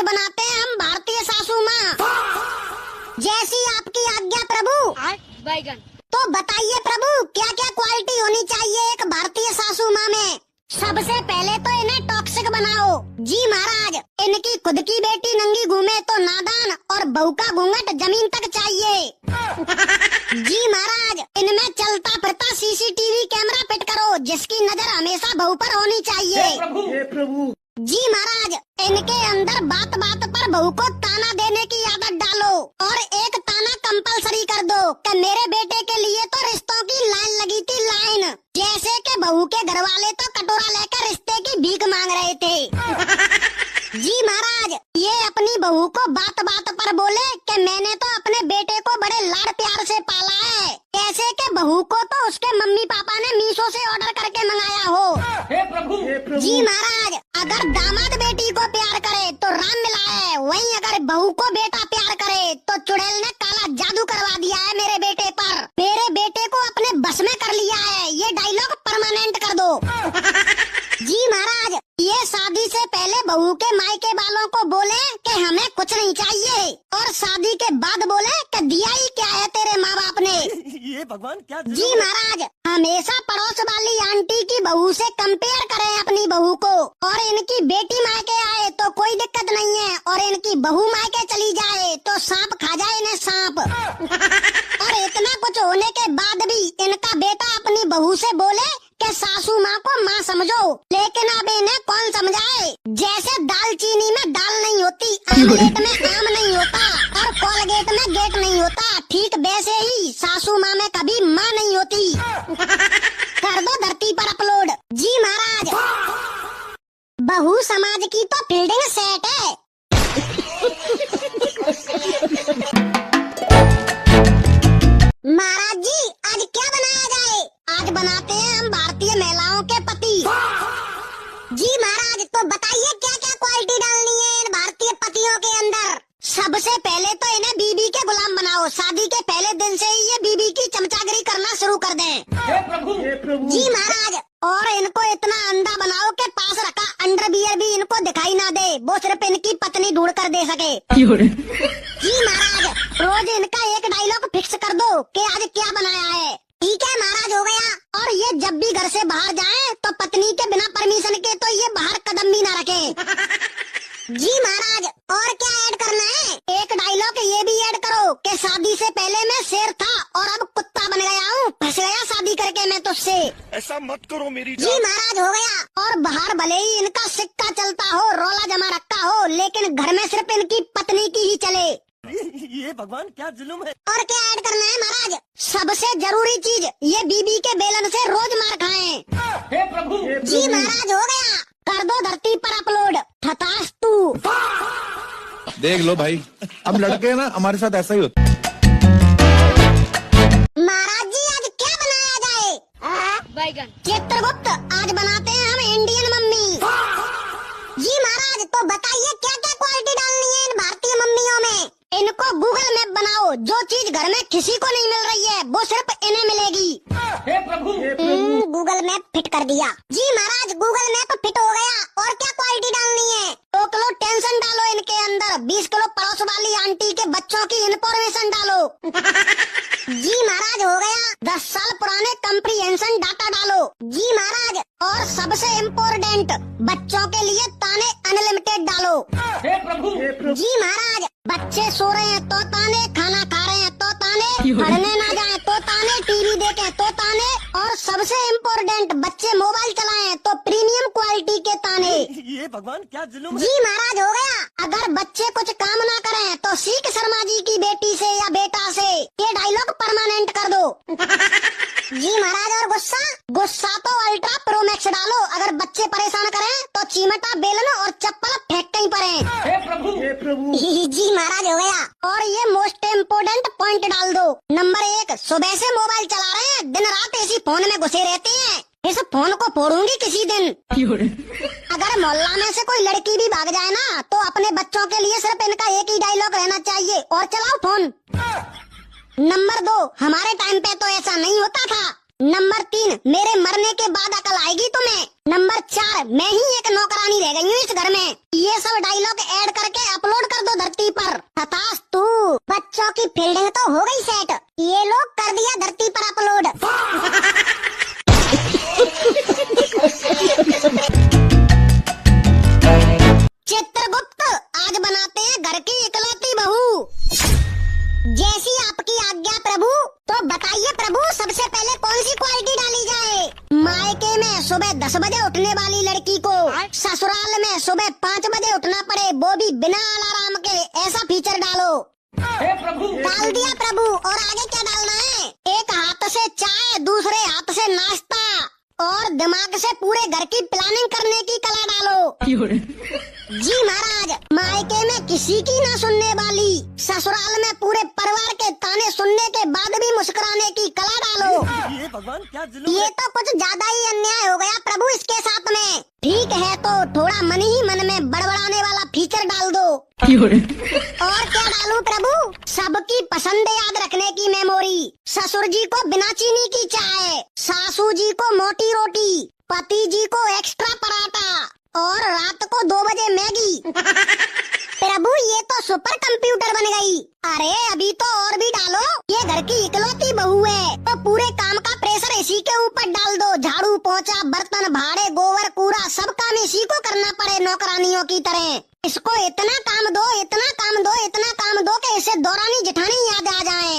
बनाते हैं हम भारतीय सासू माँ। जैसी आपकी आज्ञा प्रभु। बैगन। तो बताइए प्रभु, क्या क्या क्वालिटी होनी चाहिए एक भारतीय सासू माँ में? सबसे पहले तो इन्हें टॉक्सिक बनाओ। जी महाराज, इनकी खुद की बेटी नंगी घूमे तो नादान और बहू का घूंघट जमीन तक चाहिए। जी महाराज, इनमें चलता फिरता सीसीटीवी कैमरा फिट करो, जिसकी नजर हमेशा बहू पर होनी चाहिए। हे प्रभु। जी महाराज, इनके अंदर बात बात पर बहू को ताना देने की आदत डालो और एक ताना कंपलसरी कर दो कि मेरे बेटे के लिए तो रिश्तों की लाइन लगी थी, लाइन। जैसे कि बहू के घर वाले तो कटोरा लेकर रिश्ते की भीख मांग रहे थे। जी महाराज, ये अपनी बहू को बात बात पर बोले कि मैंने तो अपने बेटे को बड़े लाड प्यार से पाला है, ऐसे के बहू को तो उसके मम्मी पापा ने मीशो से ऑर्डर करके मंगाया हो। हे प्रभु। जी महाराज, अगर दामाद बेटी को प्यार करे तो राम मिला है, वहीं अगर बहू को बेटा प्यार करे तो चुड़ैल ने काला जादू करवा दिया है मेरे बेटे पर। मेरे बेटे को अपने बस में कर लिया है, ये डायलॉग परमानेंट कर दो। जी महाराज, ये शादी से पहले बहू के मायके वालों को बोले कि हमें कुछ नहीं चाहिए, और शादी के बाद बोले कि दिया ही क्या है तेरे माँ बाप ने। ये भगवान क्या। जी महाराज, हमेशा पड़ोस वाली आंटी की बहू से कंपेयर करें अपनी बहू को, और इनकी बेटी मायके आए तो कोई दिक्कत नहीं है, और इनकी बहू मायके चली जाए तो सांप खा जाए इन्हें, सांप। और इतना कुछ होने के बाद भी इनका बेटा अपनी बहू से बोले कि सासू माँ को माँ समझो, लेकिन अब इन्हें कौन समझाए। जैसे दालचीनी में दाल नहीं होती, आमलेट में आम नहीं होता, और कोलगेट में गेट नहीं होता, ठीक वैसे ही सासू माँ में कभी माँ नहीं होती। कर दो धरती पर अपलोड। जी महाराज, बहू समाज की तो फील्डिंग सेट है। महाराज जी, आज क्या बनाया जाए? आज बनाते हैं हम भारतीय महिलाओं के पति। जी महाराज, तो बताइए क्या क्या क्वालिटी डालनी है इन भारतीय पतियों के अंदर? सबसे पहले तो इन्हें बीबी के गुलाम बनाओ, शादी के पहले दिन से ही ये बीबी की चमचागिरी करना शुरू कर दें। हे प्रभु। जी महाराज, और इनको इतना अंधा बनाओ कि पास रखा अंडरवियर भी इनको दिखाई ना दे, वो सिर्फ इनकी पत्नी ढूंढ कर दे सके। जी महाराज, रोज इनका एक डायलॉग फिक्स कर दो कि आज क्या बनाया है। ठीक है महाराज, हो गया। और ये जब भी घर से बाहर जाएं तो पत्नी के बिना परमिशन के तो ये बाहर कदम भी ना रखे। जी महाराज, और क्या ऐड करना है? एक डायलॉग ये भी ऐड करो कि शादी से पहले मैं शेर था और अब कुत्ता बन गया हूँ, फंस गया शादी करके मैं तुझसे। ऐसा मत करो मेरी जी महाराज, हो गया। और बाहर भले ही इनका सिक्का चलता हो, रोला जमा रखा हो, लेकिन घर में सिर्फ इनकी पत्नी की ही चले। ये भगवान क्या जुल्म है। और क्या ऐड करना है महाराज? सबसे जरूरी चीज, ये बीबी के बेलन से रोज मार खाएं। हे प्रभु। जी महाराज, हो गया। कर दो धरती पर अपलोड। तथास्तु। देख लो भाई, हम लड़के ना, हमारे साथ ऐसा ही होता। महाराज जी, आज क्या बनाया जाए? बैगन। चित्रगुप्त, आज बनाते हैं हम इंडियन मम्मी। जी महाराज, तो बताइए क्या क्या क्वालिटी डालनी है इन भारतीय मम्मियों में? इनको गूगल मैप बनाओ, जो चीज घर में किसी को नहीं मिल रही है वो सिर्फ इन्हें मिलेगी। हे प्रभु। गूगल मैप फिट कर दिया। जी महाराज, गूगल मैप फिट हो गया। और क्या क्वालिटी डालनी है? 2 किलो टेंशन डालो इनके अंदर, 20 किलो पड़ोस वाली आंटी के बच्चों की इन्फॉर्मेशन डालो। जी महाराज, हो गया। 10 साल पुराने कंप्रीहेंशन डाटा डालो। जी महाराज, और सबसे इम्पोर्टेंट, बच्चों के लिए ताने अनलिमिटेड डालो। हे प्रभु। जी महाराज, बच्चे सो रहे हैं तो ताने, खाना खा रहे हैं तो ताने, पढ़ने ना जाए तो ताने, टीवी देखे तो ताने, और सबसे इम्पोर्टेंट, बच्चे मोबाइल चलाएं तो प्रीमियम क्वालिटी के ताने। ये भगवान क्या जुल्म है। जी महाराज, हो गया। अगर बच्चे कुछ काम ना करें तो सीख शर्मा जी की बेटी से या बेटा से, ये डायलॉग परमानेंट कर दो। जी महाराज, और गुस्सा तो अल्ट्रा प्रो मैक्स डालो। अगर बच्चे परेशान करें तो चिमटा, बेलन और चप्पल फेंक कहीं पड़े। हे प्रभु। जी महाराज, हो गया। और ये मोस्ट इम्पोर्टेंट पॉइंट डाल दो। नंबर 1, सुबह से मोबाइल चला रहे हैं, दिन रात इसी फोन में घुसे रहते हैं, इस फोन को फोड़ूंगी किसी दिन। अगर मोहल्ला में से कोई लड़की भी भाग जाए ना, तो अपने बच्चों के लिए सिर्फ इनका एक ही डायलॉग रहना चाहिए, और चलाओ फोन। नंबर 2, हमारे टाइम पे तो ऐसा नहीं होता था। नंबर 3, मेरे मरने के बाद अकल आएगी तुम्हें। नंबर 4, मैं ही एक नौकरानी रह गई हूँ इस घर में। ये सब डायलॉग ऐड करके अपलोड कर दो धरती पर। तथास्तु। बच्चों की फील्डिंग तो हो गई सेट, ये लोग कर दिया धरती पर अपलोड। चित्रगुप्त, आज बनाते हैं घर की इकलौती बहू। जैसी आपकी आज्ञा प्रभु। तो बताइए प्रभु, सबसे पहले कौन सी क्वालिटी डाली जाए? मायके में सुबह 10 बजे उठने वाली लड़की को ससुराल में सुबह 5 बजे उठना पड़े, वो भी बिना अलार्म के, ऐसा फीचर डालो। हे प्रभु। डाल दिया प्रभु। और आगे क्या डालना है? एक हाथ से चाय, दूसरे हाथ से नाश्ता और दिमाग से पूरे घर की प्लानिंग करने की कला डालो। जी महाराज, मायके में किसी की ना सुनने वाली, ससुराल में पूरे परिवार के ताने सुनने के बाद भी मुस्कुराने की कला डालो। ये भगवान क्या जुल्म ये है। तो कुछ ज्यादा ही अन्याय हो गया प्रभु इसके साथ में। ठीक है तो थोड़ा मन ही मन में बड़बड़ाने वाला फीचर डाल दो। और क्या डालूं प्रभु? सबकी पसंद याद रखने की मेमोरी। ससुर जी को बिना चीनी की चाय, सासू जी को मोटी रोटी, पति जी को एक्स्ट्रा पराठा और रात को 2 बजे मैगी। प्रभु ये तो सुपर कंप्यूटर बन गई। अरे अभी तो और भी डालो। ये घर की इकलौती बहू है तो पूरे काम का प्रेशर इसी के ऊपर डाल दो। झाड़ू पोंछा, बर्तन, भाड़े, गोबर, कूड़ा, सब काम इसी को करना पड़े नौकरानियों की तरह। इसको इतना काम दो, इतना काम दो, इतना काम दो कि इसे दौरानी जेठानी याद आ जाए।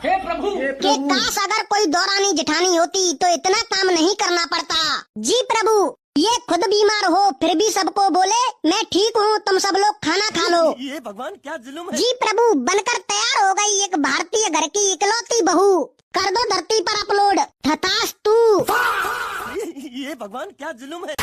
हे प्रभु। कि काश अगर कोई दौरानी जेठानी होती तो इतना काम नहीं करना पड़ता। जी प्रभु, ये खुद बीमार हो फिर भी सबको बोले मैं ठीक हूँ, तुम सब लोग खाना खा लो। ये भगवान क्या जुल्म है। जी प्रभु, बनकर तैयार हो गई एक भारतीय घर की इकलौती बहू। कर दो धरती पर अपलोड। तथास्तु। ये भगवान क्या जुल्म है।